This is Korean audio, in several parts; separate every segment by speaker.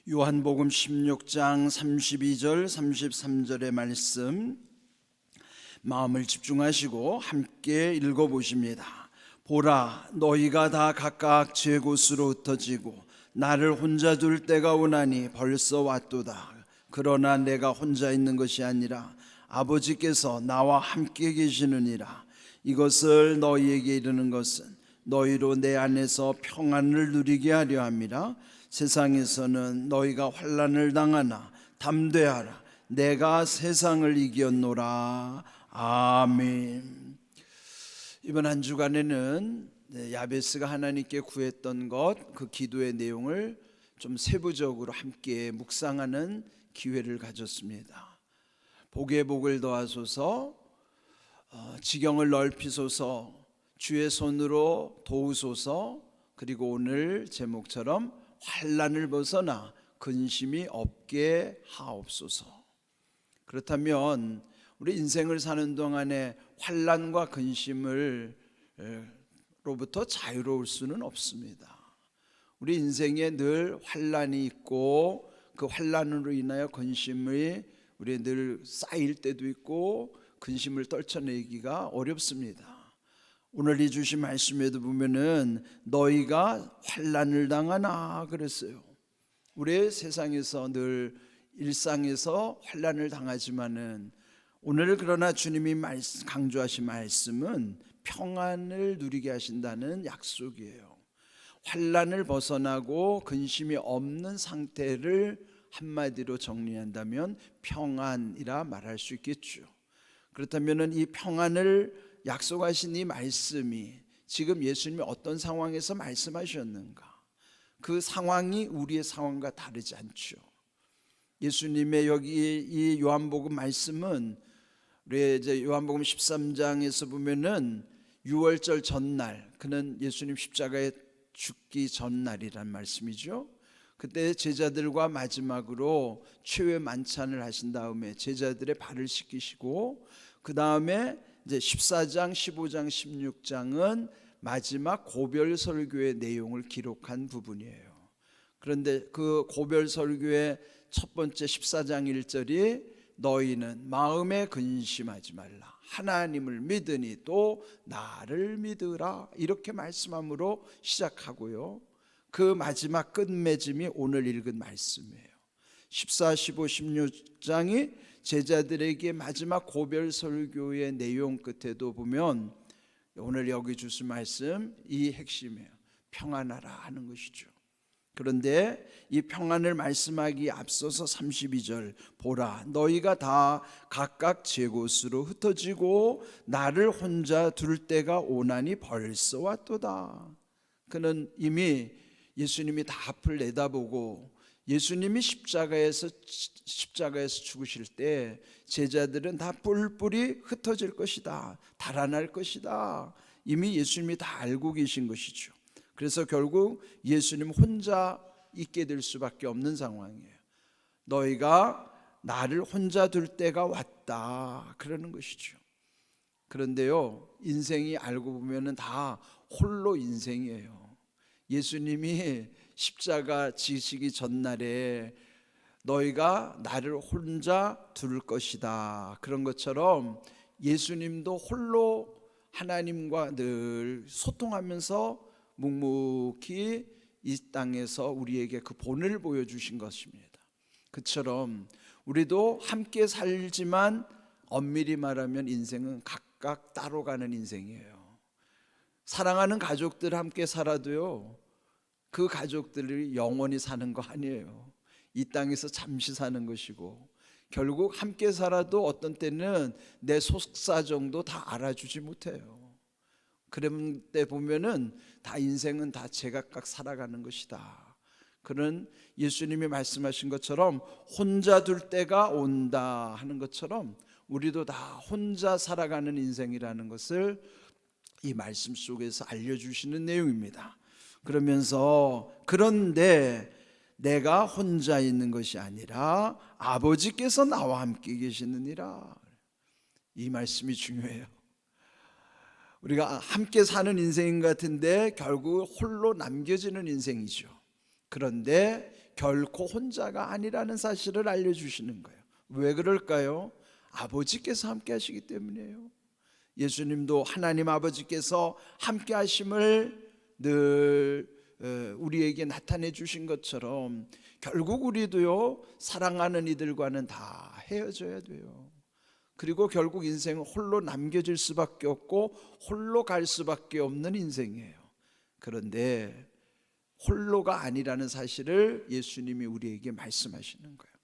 Speaker 1: 요한복음 16장 32절 33절의 말씀 마음을 집중하시고 함께 읽어보십니다. 보라, 너희가 다 각각 제 곳으로 흩어지고 나를 혼자 둘 때가 오나니 벌써 왔도다. 그러나 내가 혼자 있는 것이 아니라 아버지께서 나와 함께 계시느니라. 이것을 너희에게 이르는 것은 너희로 내 안에서 평안을 누리게 하려 함이라. 세상에서는 너희가 환난을 당하나 담대하라. 내가 세상을 이겼노라. 아멘. 이번 한 주간에는 야베스가 하나님께 구했던 것, 그 기도의 내용을 좀 세부적으로 함께 묵상하는 기회를 가졌습니다. 복에 복을 더하소서, 지경을 넓히소서, 주의 손으로 도우소서, 그리고 오늘 제목처럼 환난을 벗어나 근심이 없게 하옵소서. 그렇다면 우리 인생을 사는 동안에 환난과 근심을 로부터 자유로울 수는 없습니다. 우리 인생에 늘 환난이 있고 그 환난으로 인하여 근심이 우리에 늘 쌓일 때도 있고 근심을 떨쳐내기가 어렵습니다. 오늘 이 주신 말씀에도 보면은 너희가 환난을 당하나 그랬어요. 우리 세상에서 늘 일상에서 환난을 당하지만은 오늘 그러나 주님이 강조하신 말씀은 평안을 누리게 하신다는 약속이에요. 환난을 벗어나고 근심이 없는 상태를 한마디로 정리한다면 평안이라 말할 수 있겠죠. 그렇다면 이 평안을 약속하신 이 말씀이 지금 예수님이 어떤 상황에서 말씀하셨는가? 그 상황이 우리의 상황과 다르지 않죠. 예수님의 여기 이 요한복음 말씀은 우리 이제 요한복음 13장에서 보면은 유월절 전날, 그는 예수님 십자가에 죽기 전날이란 말씀이죠. 그때 제자들과 마지막으로 최후의 만찬을 하신 다음에 제자들의 발을 씻기시고 그 다음에 이제 14장, 15장, 16장은 마지막 고별 설교의 내용을 기록한 부분이에요. 그런데 그 고별 설교의 첫 번째 14장 1절이 너희는 마음에 근심하지 말라. 하나님을 믿으니 또 나를 믿으라. 이렇게 말씀함으로 시작하고요. 그 마지막 끝맺음이 오늘 읽은 말씀이에요. 14, 15, 16장이 제자들에게 마지막 고별 설교의 내용 끝에도 보면 오늘 여기 주신 말씀 이 핵심이에요. 평안하라 하는 것이죠. 그런데 이 평안을 말씀하기에 앞서서 32절 보라 너희가 다 각각 제 곳으로 흩어지고 나를 혼자 둘 때가 오나니 벌써 왔도다. 그는 이미 예수님이 다 앞을 내다보고 예수님이 십자가에서 죽으실 때 제자들은 다 뿔뿔이 흩어질 것이다. 달아날 것이다. 이미 예수님이 다 알고 계신 것이죠. 그래서 결국 예수님 혼자 있게 될 수밖에 없는 상황이에요. 너희가 나를 혼자 둘 때가 왔다. 그러는 것이죠. 그런데요, 인생이 알고 보면은 다 홀로 인생이에요. 예수님이 십자가 지시기 전날에 너희가 나를 혼자 둘 것이다. 그런 것처럼 예수님도 홀로 하나님과 늘 소통하면서 묵묵히 이 땅에서 우리에게 그 본을 보여주신 것입니다. 그처럼 우리도 함께 살지만 엄밀히 말하면 인생은 각각 따로 가는 인생이에요. 사랑하는 가족들 함께 살아도요, 그 가족들이 영원히 사는 거 아니에요. 이 땅에서 잠시 사는 것이고 결국 함께 살아도 어떤 때는 내 속사정도 다 알아주지 못해요. 그런 때 보면은 다 인생은 다 제각각 살아가는 것이다. 그런 예수님이 말씀하신 것처럼 혼자 둘 때가 온다 하는 것처럼 우리도 다 혼자 살아가는 인생이라는 것을 이 말씀 속에서 알려주시는 내용입니다. 그러면서 그런데 내가 혼자 있는 것이 아니라 아버지께서 나와 함께 계시느니라. 이 말씀이 중요해요. 우리가 함께 사는 인생인 것 같은데 결국 홀로 남겨지는 인생이죠. 그런데 결코 혼자가 아니라는 사실을 알려주시는 거예요. 왜 그럴까요? 아버지께서 함께 하시기 때문이에요. 예수님도 하나님 아버지께서 함께 하심을 늘 우리에게 나타내 주신 것처럼 결국 우리도요, 사랑하는 이들과는 다 헤어져야 돼요. 그리고 결국 인생은 홀로 남겨질 수밖에 없고 홀로 갈 수밖에 없는 인생이에요. 그런데 홀로가 아니라는 사실을 예수님이 우리에게 말씀하시는 거예요.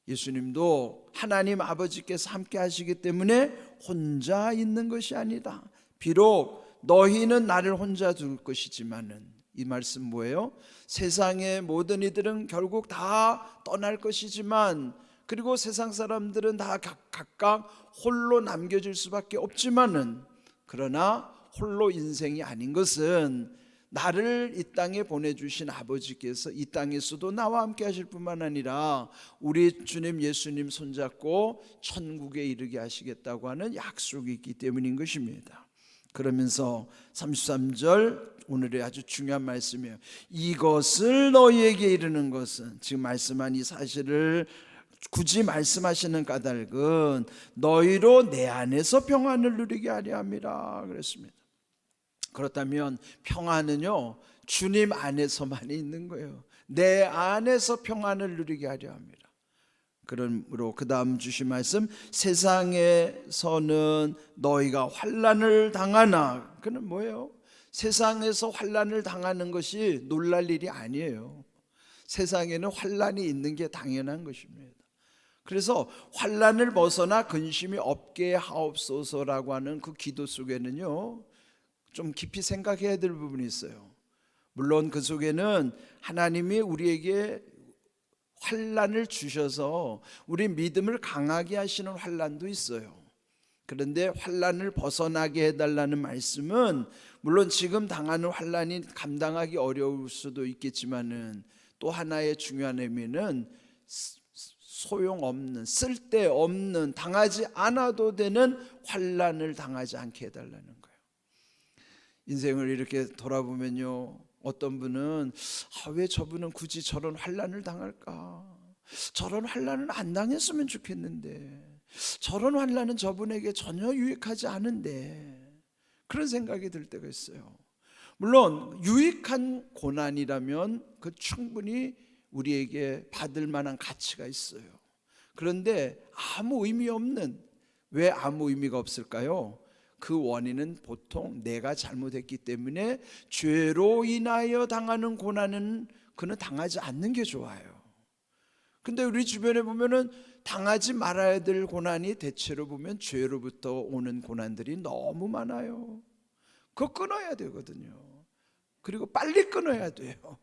Speaker 1: 예수님도 하나님 아버지께서 함께 하시기 때문에 혼자 있는 것이 아니다. 비록 너희는 나를 혼자 둘 것이지만은, 이 말씀 뭐예요? 세상의 모든 이들은 결국 다 떠날 것이지만, 그리고 세상 사람들은 다 각각 홀로 남겨질 수밖에 없지만은, 그러나 홀로 인생이 아닌 것은 나를 이 땅에 보내주신 아버지께서 이 땅에서도 나와 함께 하실 뿐만 아니라 우리 주님 예수님 손잡고 천국에 이르게 하시겠다고 하는 약속이 있기 때문인 것입니다. 그러면서 33절, 오늘의 아주 중요한 말씀이에요. 이것을 너희에게 이르는 것은, 지금 말씀한 이 사실을 굳이 말씀하시는 까닭은 너희로 내 안에서 평안을 누리게 하려 함이라 그랬습니다. 그렇다면 평안은요, 주님 안에서만 있는 거예요. 내 안에서 평안을 누리게 하려 합니다. 그러므로 그 다음 주신 말씀, 세상에서는 너희가 환난을 당하나, 그는 뭐예요? 세상에서 환난을 당하는 것이 놀랄 일이 아니에요. 세상에는 환난이 있는 게 당연한 것입니다. 그래서 환난을 벗어나 근심이 없게 하옵소서라고 하는 그 기도 속에는요, 좀 깊이 생각해야 될 부분이 있어요. 물론 그 속에는 하나님이 우리에게 환난을 주셔서 우리 믿음을 강하게 하시는 환난도 있어요. 그런데 환난을 벗어나게 해달라는 말씀은, 물론 지금 당하는 환난이 감당하기 어려울 수도 있겠지만은, 또 하나의 중요한 의미는 소용없는, 쓸데없는, 당하지 않아도 되는 환난을 당하지 않게 해달라는 거예요. 인생을 이렇게 돌아보면요, 어떤 분은 왜 저분은 굳이 저런 환난을 당할까? 저런 환난은 안 당했으면 좋겠는데, 저런 환난은 저분에게 전혀 유익하지 않은데, 그런 생각이 들 때가 있어요. 물론 유익한 고난이라면 그 충분히 우리에게 받을 만한 가치가 있어요. 그런데 아무 의미 없는, 왜 아무 의미가 없을까요? 그 원인은 보통 내가 잘못했기 때문에 죄로 인하여 당하는 고난은 그는 당하지 않는 게 좋아요. 근데 우리 주변에 보면은 당하지 말아야 될 고난이 대체로 보면 죄로부터 오는 고난들이 너무 많아요. 그거 끊어야 되거든요. 그리고 빨리 끊어야 돼요.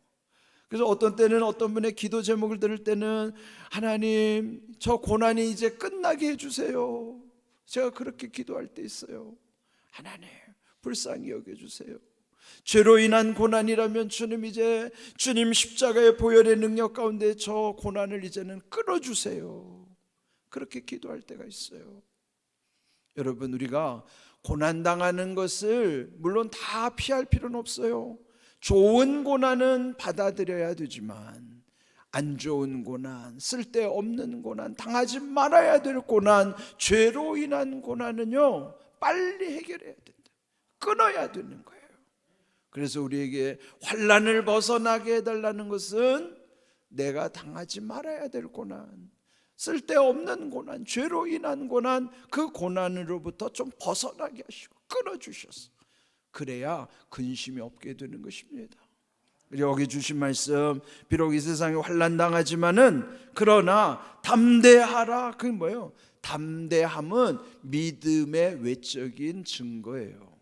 Speaker 1: 그래서 어떤 때는 어떤 분의 기도 제목을 들을 때는, 하나님 저 고난이 이제 끝나게 해주세요. 제가 그렇게 기도할 때 있어요. 하나님 불쌍히 여겨주세요. 죄로 인한 고난이라면 주님, 이제 주님 십자가의 보혈의 능력 가운데 저 고난을 이제는 끊어주세요. 그렇게 기도할 때가 있어요. 여러분, 우리가 고난당하는 것을 물론 다 피할 필요는 없어요. 좋은 고난은 받아들여야 되지만, 안 좋은 고난, 쓸데없는 고난, 당하지 말아야 될 고난, 죄로 인한 고난은요, 빨리 해결해야 된다. 끊어야 되는 거예요. 그래서 우리에게 환난을 벗어나게 해달라는 것은 내가 당하지 말아야 될 고난, 쓸데없는 고난, 죄로 인한 고난, 그 고난으로부터 좀 벗어나게 하시고 끊어주셔서, 그래야 근심이 없게 되는 것입니다. 여기 주신 말씀, 비록 이 세상에 환난 당하지만은 그러나 담대하라. 그게 뭐예요? 담대함은 믿음의 외적인 증거예요.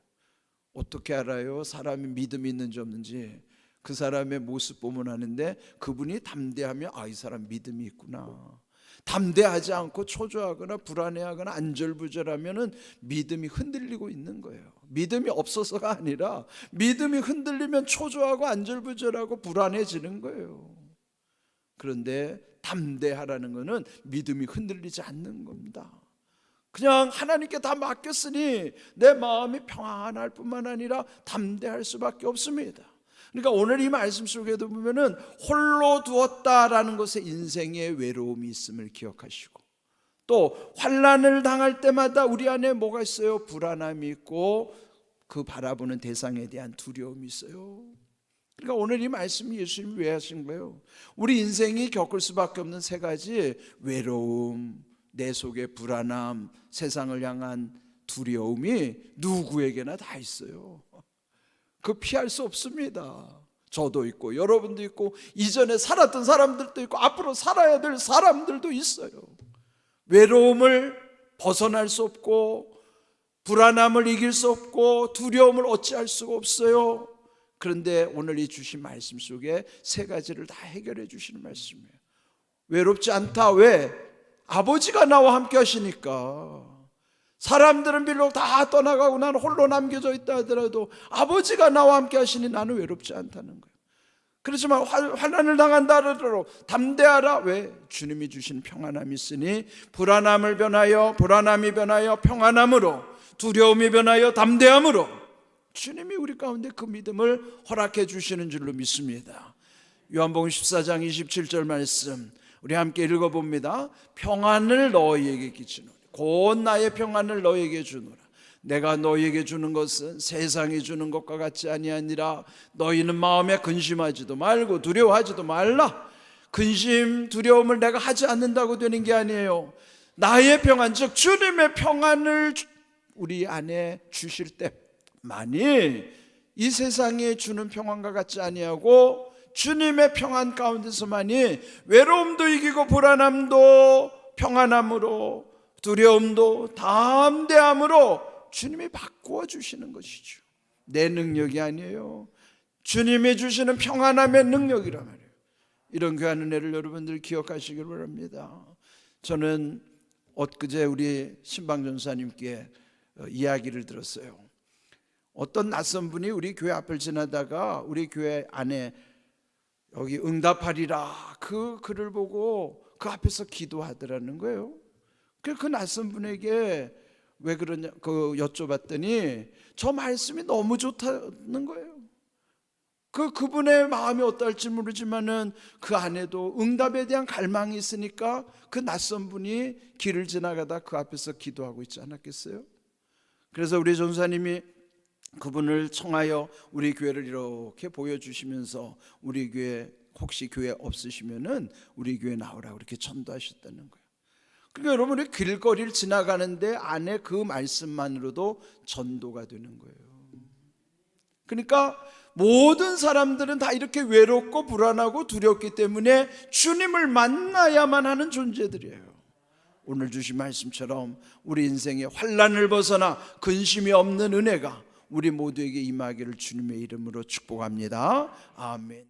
Speaker 1: 어떻게 알아요? 사람이 믿음이 있는지 없는지? 그 사람의 모습 보면 아는데, 그분이 담대하면 이 사람 믿음이 있구나. 담대하지 않고 초조하거나 불안해하거나 안절부절하면은 믿음이 흔들리고 있는 거예요. 믿음이 없어서가 아니라 믿음이 흔들리면 초조하고 안절부절하고 불안해지는 거예요. 그런데 담대하라는 것은 믿음이 흔들리지 않는 겁니다. 그냥 하나님께 다 맡겼으니 내 마음이 평안할 뿐만 아니라 담대할 수밖에 없습니다. 그러니까 오늘 이 말씀 속에도 보면은 홀로 두었다라는 것에 인생의 외로움이 있음을 기억하시고, 또 환난을 당할 때마다 우리 안에 뭐가 있어요? 불안함이 있고 그 바라보는 대상에 대한 두려움이 있어요. 그러니까 오늘 이 말씀이 예수님이 왜 하신 거예요? 우리 인생이 겪을 수밖에 없는 세 가지, 외로움, 내 속의 불안함, 세상을 향한 두려움이 누구에게나 다 있어요. 그 피할 수 없습니다. 저도 있고 여러분도 있고 이전에 살았던 사람들도 있고 앞으로 살아야 될 사람들도 있어요. 외로움을 벗어날 수 없고 불안함을 이길 수 없고 두려움을 어찌할 수가 없어요. 그런데 오늘 이 주신 말씀 속에 세 가지를 다 해결해 주시는 말씀이에요. 외롭지 않다. 왜? 아버지가 나와 함께 하시니까. 사람들은 비록 다 떠나가고 나는 홀로 남겨져 있다 하더라도 아버지가 나와 함께 하시니 나는 외롭지 않다는 거예요. 그렇지만 환난을 당한다 하더라도 담대하라. 왜? 주님이 주신 평안함이 있으니 불안함이 변하여 평안함으로, 두려움이 변하여 담대함으로 주님이 우리 가운데 그 믿음을 허락해 주시는 줄로 믿습니다. 요한복음 14장 27절 말씀 우리 함께 읽어봅니다. 평안을 너희에게 끼치노니 곧 나의 평안을 너희에게 주노라. 내가 너희에게 주는 것은 세상이 주는 것과 같지 아니하니라. 너희는 마음에 근심하지도 말고 두려워하지도 말라. 근심, 두려움을 내가 하지 않는다고 되는 게 아니에요. 나의 평안, 즉 주님의 평안을 우리 안에 주실 때만이 이 세상에 주는 평안과 같지 아니하고 주님의 평안 가운데서만이 외로움도 이기고 불안함도 평안함으로, 두려움도 담대함으로 주님이 바꾸어 주시는 것이죠. 내 능력이 아니에요. 주님이 주시는 평안함의 능력이란 말이에요. 이런 귀한 은혜를 여러분들 기억하시길 바랍니다. 저는 엊그제 우리 신방 전사님께 이야기를 들었어요. 어떤 낯선 분이 우리 교회 앞을 지나다가 우리 교회 안에 여기 응답하리라 그 글을 보고 그 앞에서 기도하더라는 거예요. 그 낯선 분에게 왜 그러냐 여쭤봤더니 저 말씀이 너무 좋다는 거예요. 그분의 마음이 어떨지 모르지만은 그 안에도 응답에 대한 갈망이 있으니까 그 낯선 분이 길을 지나가다 그 앞에서 기도하고 있지 않았겠어요? 그래서 우리 전사님이 그분을 청하여 우리 교회를 이렇게 보여주시면서 우리 교회 혹시 교회 없으시면은 우리 교회 나오라고 이렇게 전도하셨다는 거예요. 그러니까 여러분이 길거리를 지나가는데 안에 그 말씀만으로도 전도가 되는 거예요. 그러니까 모든 사람들은 다 이렇게 외롭고 불안하고 두렵기 때문에 주님을 만나야만 하는 존재들이에요. 오늘 주신 말씀처럼 우리 인생의 환난을 벗어나 근심이 없는 은혜가 우리 모두에게 임하기를 주님의 이름으로 축복합니다. 아멘.